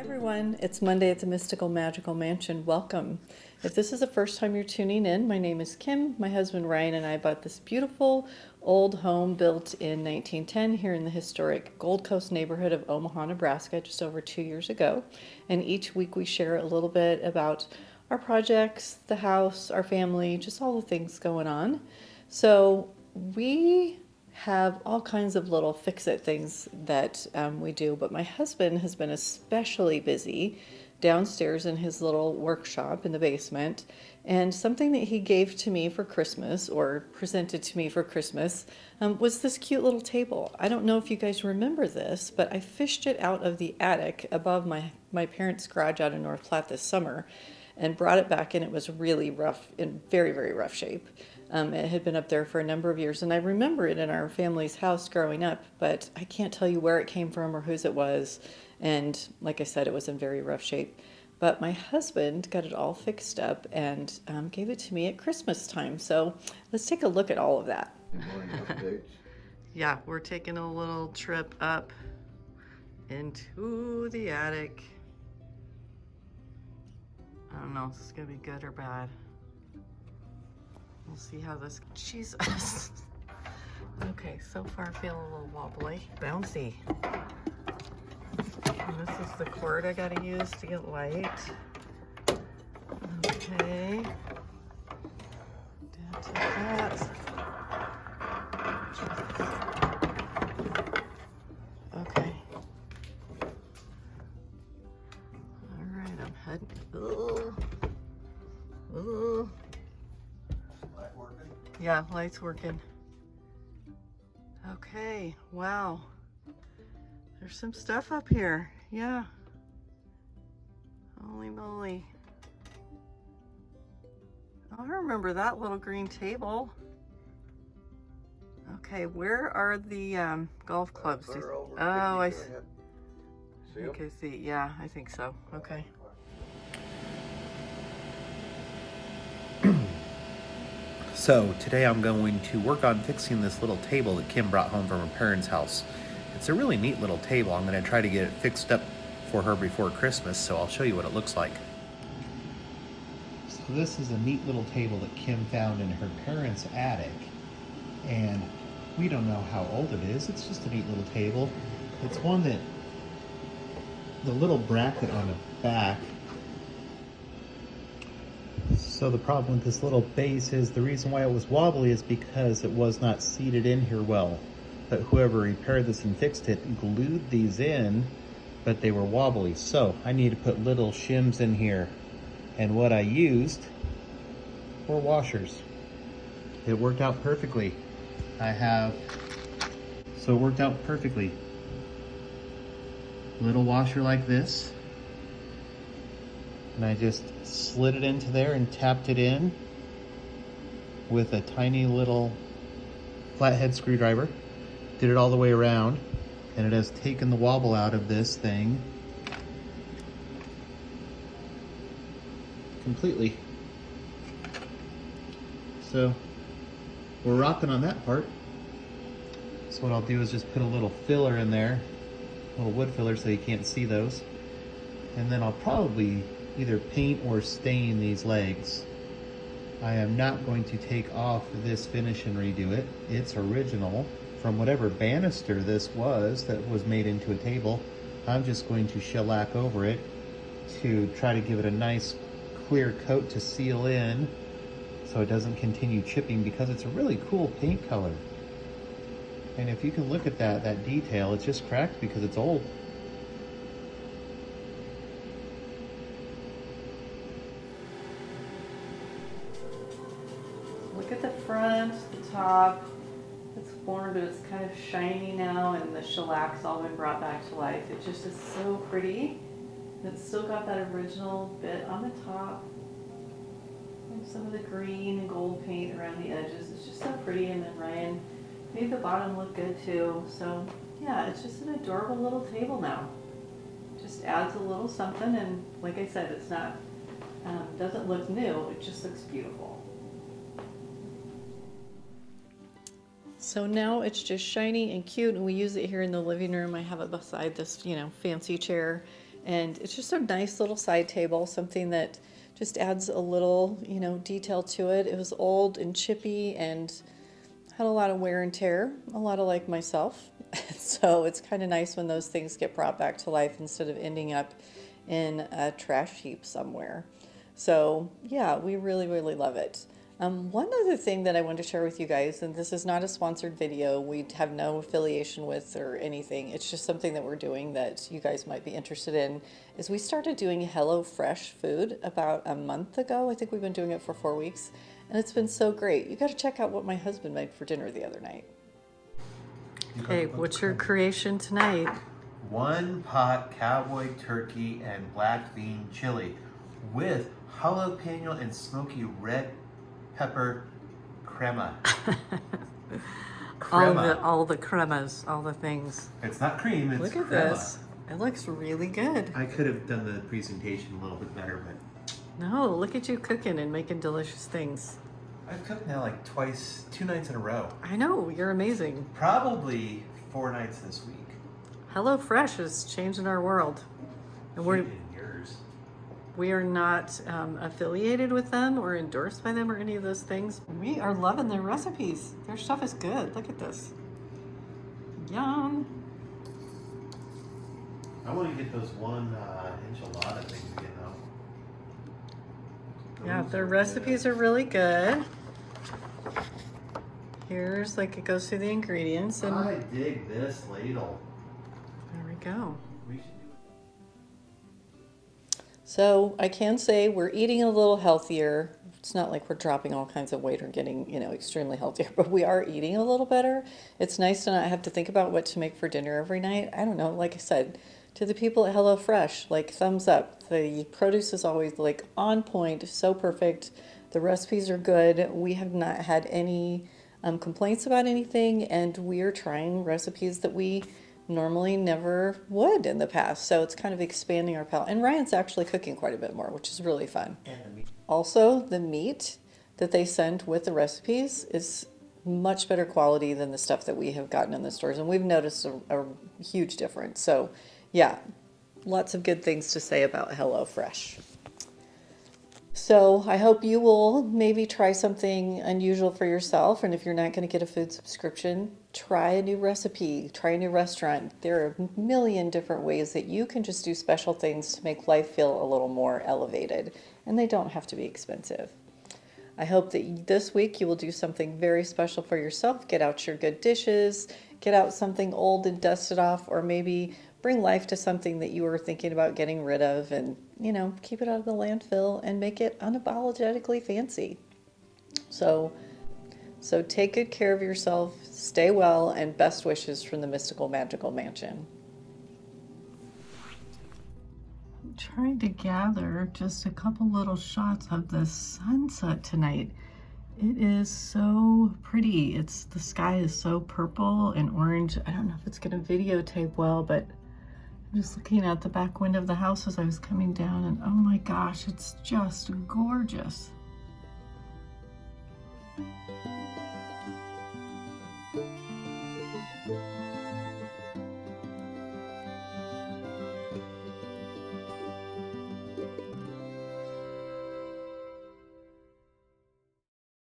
Hi everyone, it's Monday at the Mystical Magical Mansion. Welcome. If this is the first time you're tuning in, my name is Kim. My husband Ryan and I bought this beautiful old home built in 1910 here in the historic Gold Coast neighborhood of Omaha, Nebraska, just over 2 years ago. And each week we share a little bit about our projects, the house, our family, just all the things going on. So we have all kinds of little fix-it things that we do, but my husband has been especially busy downstairs in his little workshop in the basement. And something that he gave to me for Christmas, or presented to me for Christmas, was this cute little table. I don't know if you guys remember this, but I fished it out of the attic above my parents' garage out in North Platte this summer and brought it back, and it was really rough, in very, very rough shape. It had been up there for a number of years, and I remember it in our family's house growing up, but I can't tell you where it came from or whose it was. And like I said, it was in very rough shape. But my husband got it all fixed up and gave it to me at Christmas time. So let's take a look at all of that. Good morning updates. Yeah, we're taking a little trip up into the attic. I don't know if this is going to be good or bad. We'll see how this, Jesus. Okay, so far I feel a little wobbly, bouncy. And this is the cord I gotta use to get light. Okay. Down to that. Okay. All right, I'm heading. Ooh. Ooh. Light working? Yeah, light's working. Okay, wow. There's some stuff up here. Yeah. Holy moly. I remember that little green table. Okay, where are the golf clubs? Oh, I see. See Okay, see. Yeah, I think so. Okay. So today I'm going to work on fixing this little table that Kim brought home from her parents' house. It's a really neat little table. I'm going to try to get it fixed up for her before Christmas, so I'll show you what it looks like. So this is a neat little table that Kim found in her parents' attic, and we don't know how old it is. It's just a neat little table. It's one that the little bracket on the back. So the problem with this little base is the reason why it was wobbly is because it was not seated in here well. But whoever repaired this and fixed it glued these in, but they were wobbly. So I need to put little shims in here. And what I used were washers. It worked out perfectly. So it worked out perfectly. Little washer like this. And I just slid it into there and tapped it in with a tiny little flathead screwdriver. Did it all the way around, and it has taken the wobble out of this thing completely. So we're rocking on that part. So what I'll do is just put a little filler in there, a little wood filler so you can't see those. And then I'll probably either paint or stain these legs. I am not going to take off this finish and redo it. It's original from whatever banister this was that was made into a table. I'm just going to shellac over it to try to give it a nice clear coat to seal in so it doesn't continue chipping, because it's a really cool paint color. And if you can look at that detail, it's just cracked because it's old. Look at the front, the top. It's worn, but it's kind of shiny now, and the shellac's all been brought back to life. It just is so pretty. It's still got that original bit on the top. And some of the green and gold paint around the edges. It's just so pretty, and then Ryan made the bottom look good too. So yeah, it's just an adorable little table now. Just adds a little something, and like I said, it's not, doesn't look new, it just looks beautiful. So now it's just shiny and cute, and we use it here in the living room. I have it beside this, fancy chair, And it's just a nice little side table, something that just adds a little, detail to it. It was old and chippy and had a lot of wear and tear, a lot of like myself. So it's kind of nice when those things get brought back to life instead of ending up in a trash heap somewhere. So yeah, we really, really love it. One other thing that I wanted to share with you guys, and this is not a sponsored video, we have no affiliation with or anything, it's just something that we're doing that you guys might be interested in, is we started doing HelloFresh food about a month ago. I think we've been doing it for 4 weeks, and it's been so great. You got to check out what my husband made for dinner the other night. Okay, what's your creation tonight? 1 pot cowboy turkey and black bean chili with jalapeno and smoky red pepper crema. All the cremas, all the things. It's not cream, it's Look at crema. this. It looks really good. I could have done the presentation a little bit better, but No, look at you cooking and making delicious things. I've cooked now like 2 nights in a row. I know, you're amazing. Probably 4 nights this week. HelloFresh is changing our world. And Yours. we are not affiliated with them or endorsed by them or any of those things. We are loving their recipes. Their stuff is good. Look at this. Yum. I want to get those one enchilada things again though. Yeah, Those their are recipes good. are really good. Here's like it goes through the ingredients and I dig this ladle. there we go. We should do it. So I can say we're eating a little healthier. It's not like we're dropping all kinds of weight or getting, extremely healthier, but we are eating a little better. It's nice to not have to think about what to make for dinner every night. I don't know, like I said, to the people at HelloFresh, like thumbs up. The produce is always like on point, so perfect. The recipes are good. We have not had any complaints about anything, and we are trying recipes that we normally never would in the past. So it's kind of expanding our palate. And Ryan's actually cooking quite a bit more, which is really fun. And the meat. Also, the meat that they send with the recipes is much better quality than the stuff that we have gotten in the stores. And we've noticed a huge difference. So yeah, lots of good things to say about HelloFresh. So I hope you will maybe try something unusual for yourself. And if you're not going to get a food subscription, try a new recipe, try a new restaurant. There are a million different ways that you can just do special things to make life feel a little more elevated. And they don't have to be expensive. I hope that this week you will do something very special for yourself. Get out your good dishes, get out something old and dust it off, or maybe bring life to something that you were thinking about getting rid of and, keep it out of the landfill and make it unapologetically fancy. So take good care of yourself, stay well, and best wishes from the Mystical Magical Mansion. I'm trying to gather just a couple little shots of the sunset tonight. It is so pretty. The sky is so purple and orange. I don't know if it's going to videotape well, but I'm just looking out the back window of the house as I was coming down, and oh my gosh, it's just gorgeous.